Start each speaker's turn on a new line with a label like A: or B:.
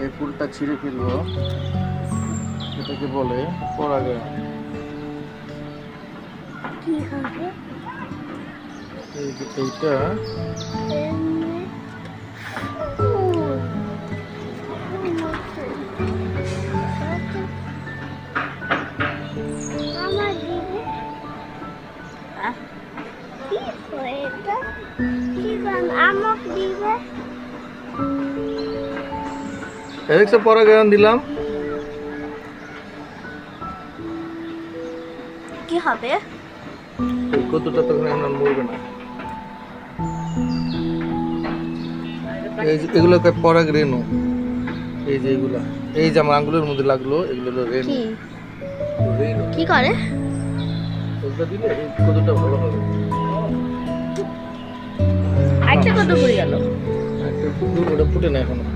A: এই ফুলটা ছিঁড়ে ফেলবো, এটাকে বলে পরাগায়ন।
B: কি হবে?
A: এইটা
B: আমার দিবে কি এটা কি গান আমাকে দিবে?
A: দেখছো পরাগায়ন দিলাম।
B: কি হবে?
A: এই কতটা তখন এখন মরবে না। এই যে এগুলো পরাগ রেণু, এই যে এগুলা, এই যে আমার আঙ্গুলের মধ্যে লাগলো, এগুলো হলো রেণু।
B: কি
A: রেণু
B: কি করে?
A: ওটা দিলে এই কতটা ভালো হবে।
B: আচ্ছা কত করে গেল?
A: একটা ওটা ফুটে না এখনো।